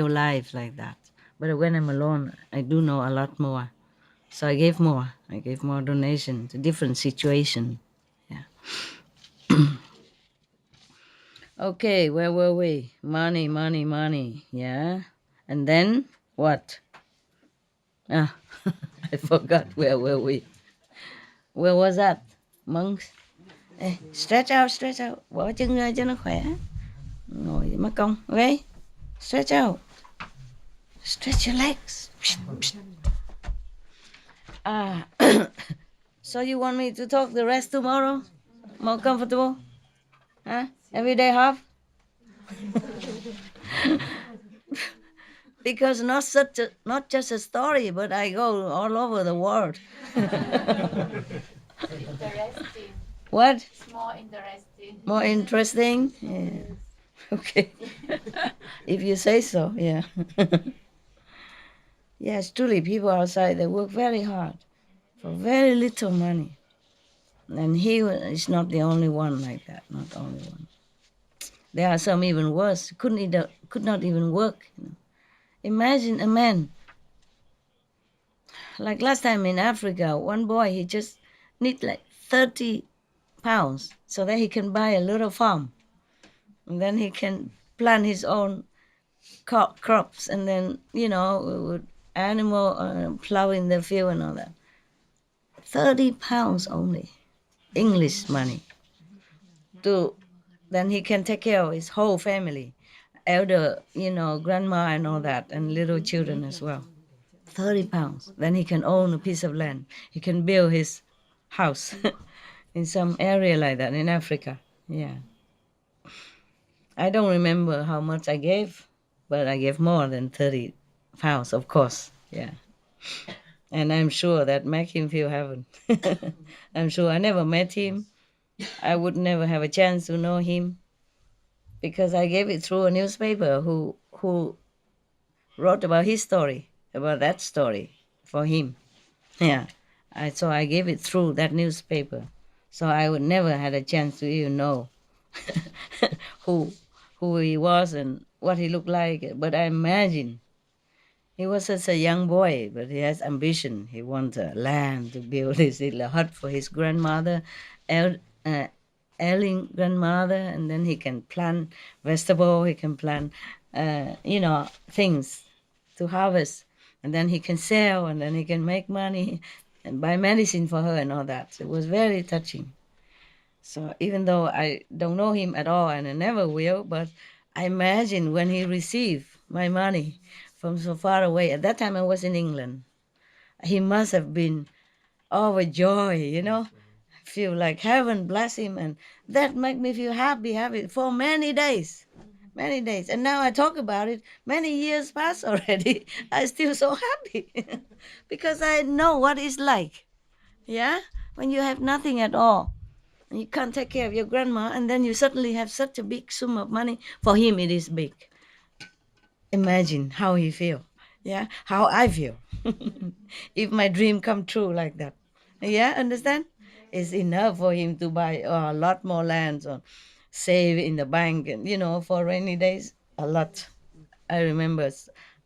life like that. But when I'm alone, I do know a lot more. So I gave more. I gave more donation to different situation. Yeah. Okay, where were we? Money, money, money. Yeah. And then what? Ah, I forgot where were we. Where was that? Monks. Ê, stretch out, stretch out. Bỏ chân ra cho nó khỏe. Ngồi mất công. Okay. Stretch out. Stretch your legs. Ah, so you want me to talk the rest tomorrow? More comfortable? Huh? Every day half? Because not just a story, but I go all over the world.
Interesting.
What?
It's more interesting.
More interesting? Yeah. Okay. If you say so, yeah. Yes, truly, people outside, they work very hard for very little money. And he is not the only one like that, not the only one. There are some even worse, could not even work. Imagine a man, like last time in Africa, one boy, he just need like 30 pounds so that he can buy a little farm. And then he can plant his own crops, and then, with animal plowing the field and all that. 30 pounds only, English money. Then he can take care of his whole family, elder, grandma and all that, and little children as well. 30 pounds. Then he can own a piece of land. He can build his house in some area like that in Africa. Yeah. I don't remember how much I gave, but I gave more than 30 pounds, of course. Yeah. And I'm sure that make him feel heaven. I'm sure I never met him. I would never have a chance to know him because I gave it through a newspaper who wrote about his story, about that story for him. Yeah. So I gave it through that newspaper. So I would never had a chance to even know who who he was and what he looked like. But I imagine he was such a young boy, but he has ambition. He wants land to build his little hut for his grandmother, el- uh, ailing grandmother, and then he can plant vegetable. He can plant, things to harvest, and then he can sell, and then he can make money and buy medicine for her and all that. So it was very touching. So even though I don't know him at all and I never will, but I imagine when he received my money from so far away, at that time I was in England, he must have been overjoyed. Feel like heaven bless him, and that make me feel happy for many days. Many days. And now I talk about it, many years pass already. I still so happy because I know what it's like. Yeah? When you have nothing at all and you can't take care of your grandma, and then you suddenly have such a big sum of money. For him, it is big. Imagine how he feel. Yeah, how I feel. If my dream come true like that. Yeah, understand? It's enough for him to buy a lot more lands or save in the bank, and for rainy days, a lot. I remember.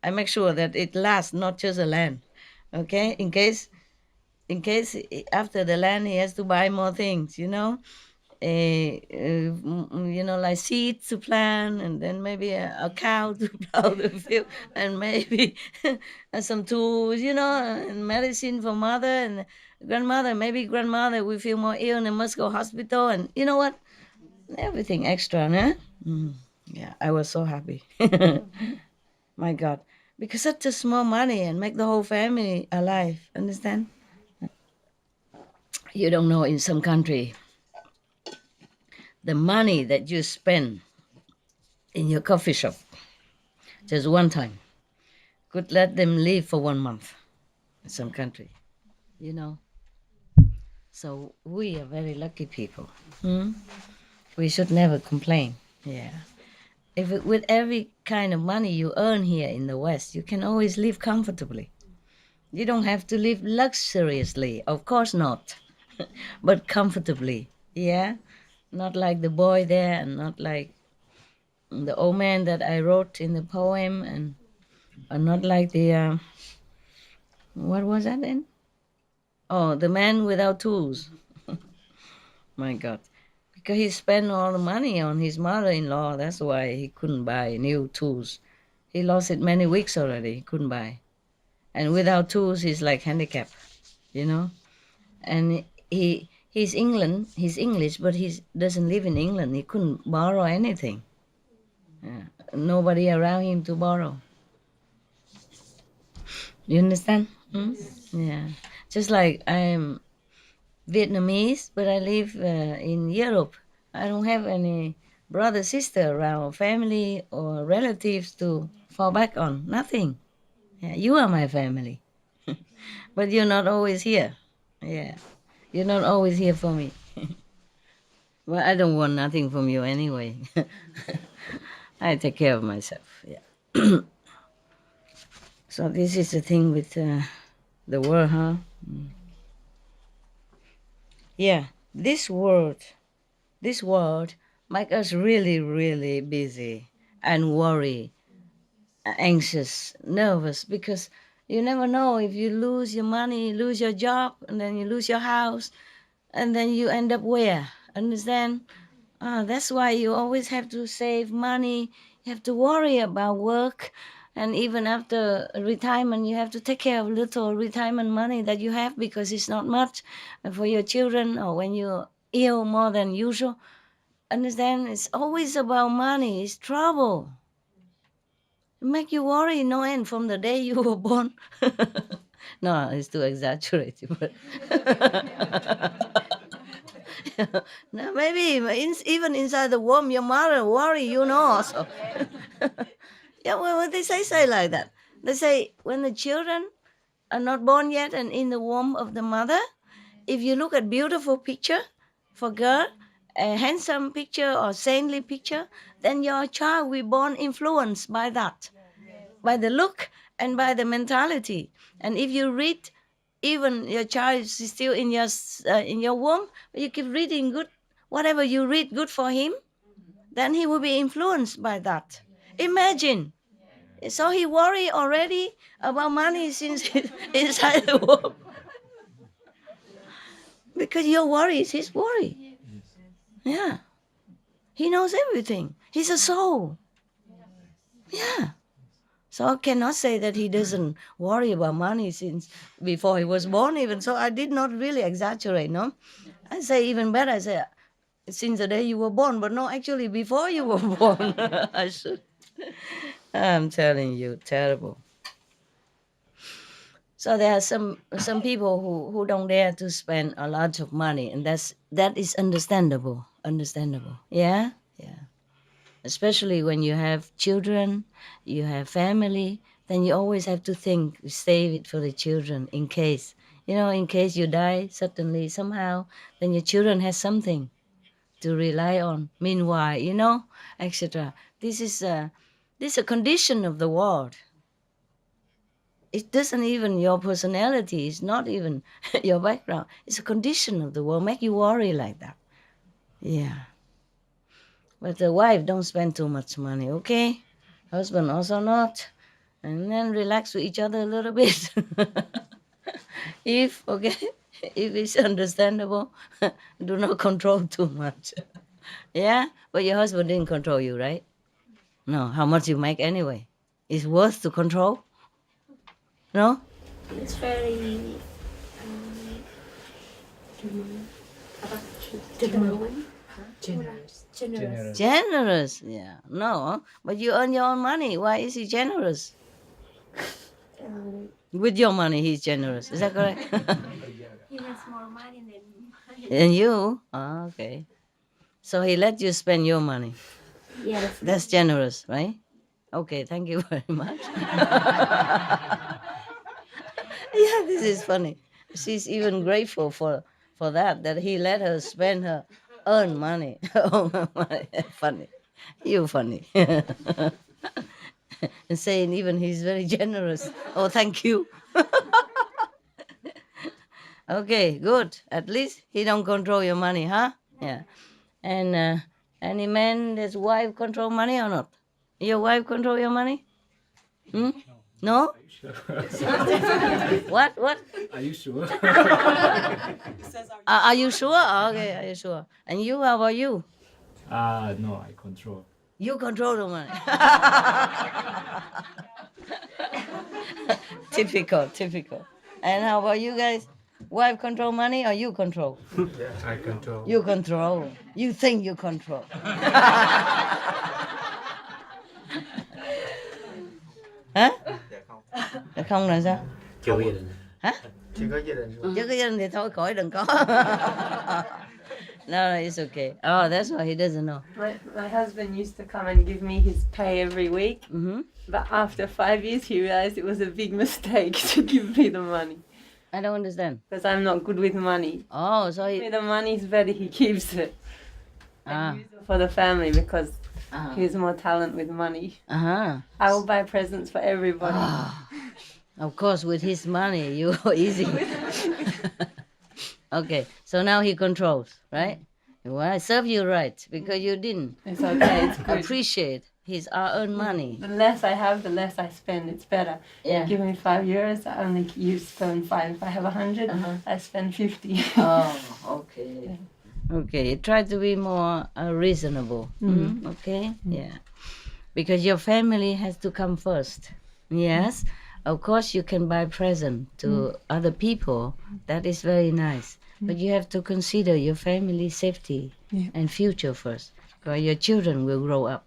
I make sure that it lasts, not just a land. Okay, in case after the land he has to buy more things. Like seeds to plant, and then maybe a cow to plow the field, and maybe some tools, and medicine for mother and grandmother. Maybe grandmother will feel more ill and must go hospital. And you know what? Everything extra, huh? Yeah, I was so happy. My God. Because such a small money and make the whole family alive. Understand? You don't know, in some country, the money that you spend in your coffee shop just one time could let them live for 1 month in some country, you know. So we are very lucky people. We should never complain. Yeah. With every kind of money you earn here in the West, you can always live comfortably. You don't have to live luxuriously, of course not, but comfortably. Yeah. Not like the boy there, and not like the old man that I wrote in the poem, and not like the what was that then? Oh, the man without tools. My God, because he spent all the money on his mother-in-law. That's why he couldn't buy new tools. He lost it many weeks already. He couldn't buy, and without tools, he's like handicapped, you know. And he's England. He's English, but he doesn't live in England. He couldn't borrow anything. Yeah. Nobody around him to borrow. You understand? Yeah. Just like I'm Vietnamese, but I live in Europe. I don't have any brother, sister around, family or relatives to fall back on. Nothing. Yeah, you are my family, but you're not always here. Yeah, you're not always here for me. Well, I don't want nothing from you anyway. I take care of myself. Yeah. So this is the thing with the world, huh? Yeah, this world make us really, really busy and worry, anxious, nervous, because you never know if you lose your money, lose your job, and then you lose your house, and then you end up where? Understand? That's why you always have to save money. You have to worry about work. And even after retirement, you have to take care of little retirement money that you have, because it's not much for your children, or when you're ill more than usual. Understand? It's always about money. It's trouble. It make you worry no end from the day you were born. No, it's too exaggerated, but no, maybe even inside the womb, your mother worry, you know. So, yeah, well, they say like that. They say when the children are not born yet and in the womb of the mother, if you look at beautiful picture for girl, a handsome picture or saintly picture, then your child will born influenced by that, by the look and by the mentality. And if you read, even your child is still in your womb, you keep reading good, whatever you read good for him, then he will be influenced by that. Imagine. So he worry already about money since he's inside the womb. Because your worry is his worry. Yeah. He knows everything. He's a soul. Yeah. So I cannot say that he doesn't worry about money since before he was born even. So I did not really exaggerate, no? I say even better, I say since the day you were born, but no, actually before you were born. I should. I'm telling you, terrible. So there are some people who don't dare to spend a lot of money, and that is understandable. Understandable. Yeah? Yeah. Especially when you have children, you have family, then you always have to think, save it for the children in case, in case you die suddenly somehow, then your children has something to rely on. Meanwhile, etc. This is a condition of the world. It doesn't even your personality. It's not even your background. It's a condition of the world. Make you worry like that. Yeah. But the wife don't spend too much money, okay? Husband also not. And then relax with each other a little bit. If, okay, if it's understandable, do not control too much. Yeah? But your husband didn't control you, right? No. How much you make anyway? It's worth to control? No?
It's very determined.
Generous.
Generous, yeah. No, but you earn your own money. Why is he generous? With your money, he's generous. Is that correct?
He has more money than mine.
And you? Oh, okay. So he let you spend your money.
Yeah,
That's generous, right? Okay, thank you very much. Yeah, this is funny. She's even grateful for that he let her spend her earn money. Own money. Funny. You funny. And saying even he's very generous. Oh, thank you. Okay, good. At least he don't control your money, huh? Yeah. And any man, his wife control money or not? Your wife control your money? Hmm? No? What? What?
Are you sure?
Are you sure? Okay, are you sure? And you, how about you?
No, I control.
You control the money. Typical. And how about you guys? Wife control money or you control?
I control.
You control. You think you control. Hả? Dạ không là sao?
Chưa có gia đình.
Hả?
Chưa có gia đình.
Chưa có gia đình thì thôi khỏi đừng có. No, it's okay. Oh, that's why he doesn't know.
My husband used to come and give me his pay every week, but after 5 years he realized it was a big mistake to give me the money
I don't understand.
because I'm not good with money.
Oh, so
If
he...
the money is better, he keeps it
Ah.
for the family because
Uh-huh.
he has more talent with money.
Uh-huh.
I will buy presents for everybody.
Of course, with his money, you easy. Okay, so now he controls, right? Well, I serve you right because you didn't
It's okay, it's good.
appreciate his earned money.
The less I have, the less I spend. It's better.
Yeah.
Give me 5 years, I only use spend 5. If I have 100, I spend 50.
Oh, okay. Okay, try to be more reasonable. Okay, yeah. Because your family has to come first. Yes, of course you can buy present to other people. That is very nice. But you have to consider your family safety and future first. Because your children will grow up.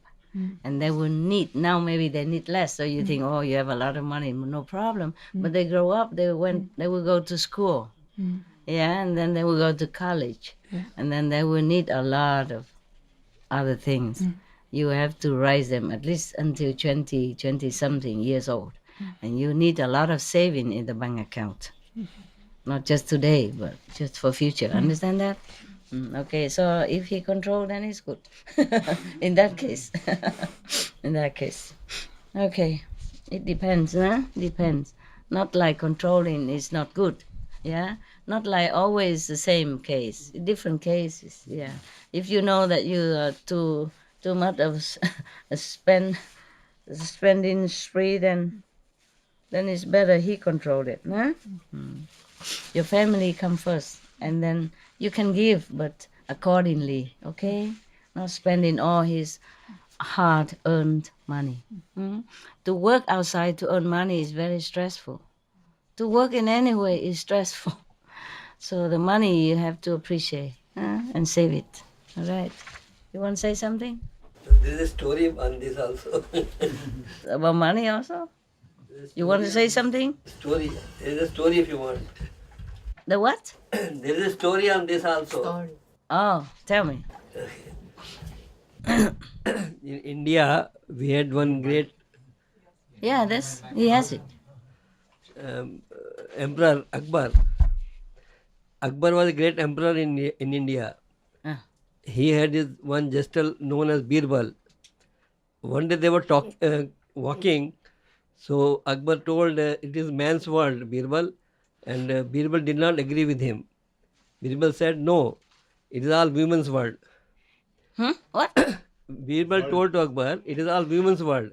And they will need, now maybe they need less. So you think, oh, you have a lot of money, no problem. But they grow up, they will go to school. Yeah, and then they will go to college. And then they will need a lot of other things. You have to raise them at least until 20 something years old. And you need a lot of saving in the bank account. Not just today, but just for future. Understand that? Okay, so if he control, then it's good. In that case. In that case. Okay. It depends, huh? Depends. Not like controlling is not good. Yeah? Not like always the same case. Different cases, yeah. If you know that you are too much of a spending spree, then it's better he control it, huh? Your family come first, and then you can give, but accordingly, okay? Not spending all his hard-earned money. To work outside to earn money is very stressful. To work in any way is stressful. So the money you have to appreciate and save it. All right. You want to say something?
There is a story on this also.
About money also? You want to say something?
Story. There is a story if you want.
The what?
There is a story on this also.
Oh, tell me.
In India, we had one great
Yeah, he has it.
emperor, Akbar. Akbar was a great emperor in India.
Ah.
He had his one gestal known as Birbal. One day they were walking, so Akbar told it is man's world, Birbal, and Birbal did not agree with him. Birbal said, no, it is all women's world.
What?
Birbal told to Akbar, it is all women's world.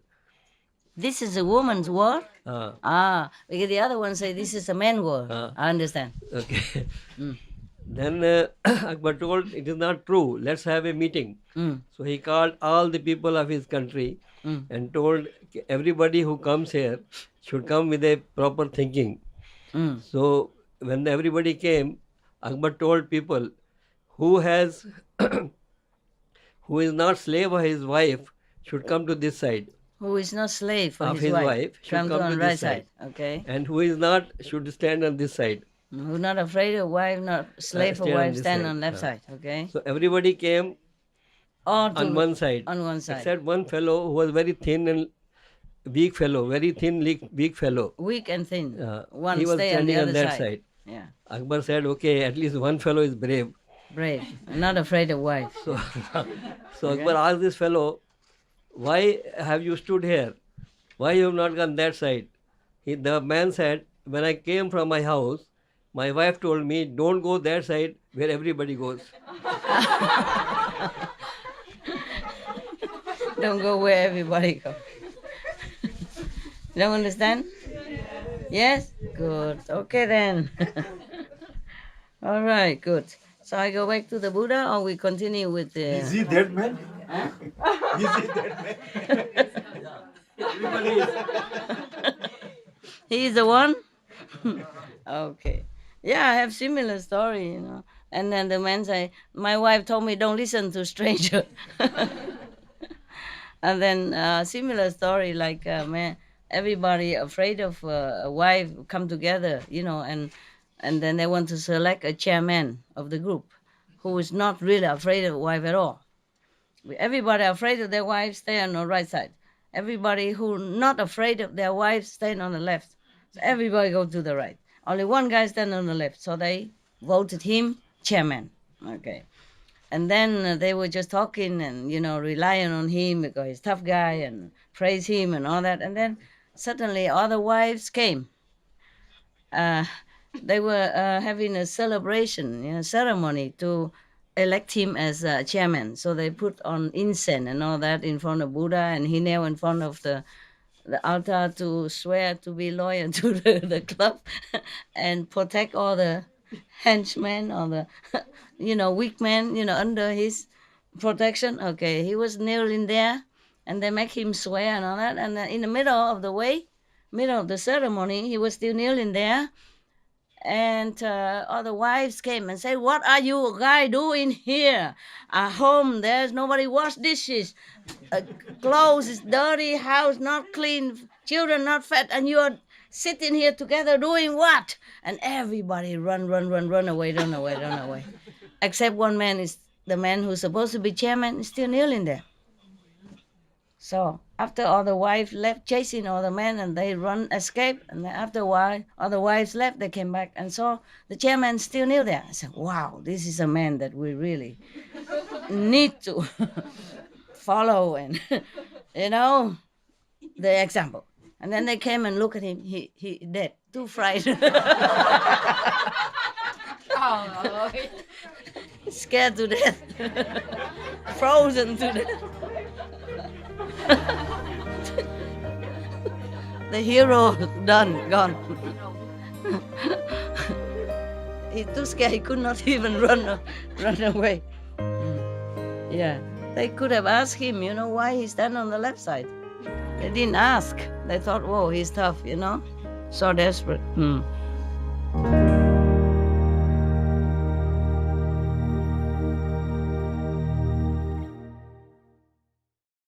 This is a woman's world? Because the other one say this is a man's world. I understand.
Okay. Then Akbar told, it is not true, let's have a meeting. So he called all the people of his country and told everybody who comes here should come with a proper thinking. So when everybody came, Akbar told people who has who is not slave of his wife should come to this side,
Who is not slave for
of
his wife
should
come to on
this
right side. Okay.
and who is not should stand on this side.
Who not afraid of wife, not slave for
stand on
wife,
this
stand
side.
on left side. Okay.
So everybody came
Or
on one side,
on one side.
except one fellow who was very thin and weak fellow, very thin, weak fellow.
Weak and thin. One
he was
stay on the
standing
other
on that
side.
side.
Yeah.
Akbar said, okay, at least one fellow is brave.
Brave. Not afraid of wife.
So, so Akbar asked this fellow, why have you stood here? Why you have not gone that side? The man said, when I came from my house, my wife told me, don't go that side where everybody goes.
Don't go where everybody goes. Don't understand? Yes? Good. Okay then. All right, good. So I go back to the Buddha or we continue with the...
Is he that man?
Huh?
Is he that man?
He is the one? Okay. Yeah, I have similar story, And then the man say, my wife told me don't listen to stranger. And then similar story like man, everybody afraid of a wife come together, and then they want to select a chairman of the group who is not really afraid of wife at all. Everybody afraid of their wife stay on the right side. Everybody who not afraid of their wife stand on the left. So everybody go to the right. Only one guy stand on the left. So they voted him chairman. Okay. And then they were just talking and, relying on him because he's a tough guy and praise him and all that. And then suddenly other wives came. They were having a celebration, ceremony to elect him as chairman. So they put on incense and all that in front of Buddha, and he knelt in front of the altar to swear to be loyal to the club and protect all the henchmen or the, weak men, under his protection. Okay, he was kneeling there, and they make him swear and all that. And in the middle of the ceremony, he was still kneeling there. And other wives came and said, what are you guys doing here? At home, there's nobody wash dishes. Clothes is dirty, house not clean, children not fed, and you're sitting here together doing what? And everybody run away. Except one man, is the man who's supposed to be chairman, is still kneeling there. So after all the wives left chasing all the men and they escape, and then after a while, all the wives left, they came back and saw the chairman still kneel there. I said, wow, this is a man that we really need to follow and, the example. And then they came and looked at him, he dead, too frightened.
Oh,
Scared to death, frozen to death. The hero done, gone. He too scared, he could not even run away. Yeah, they could have asked him, why he stand on the left side. They didn't ask. They thought, whoa, he's tough, so desperate.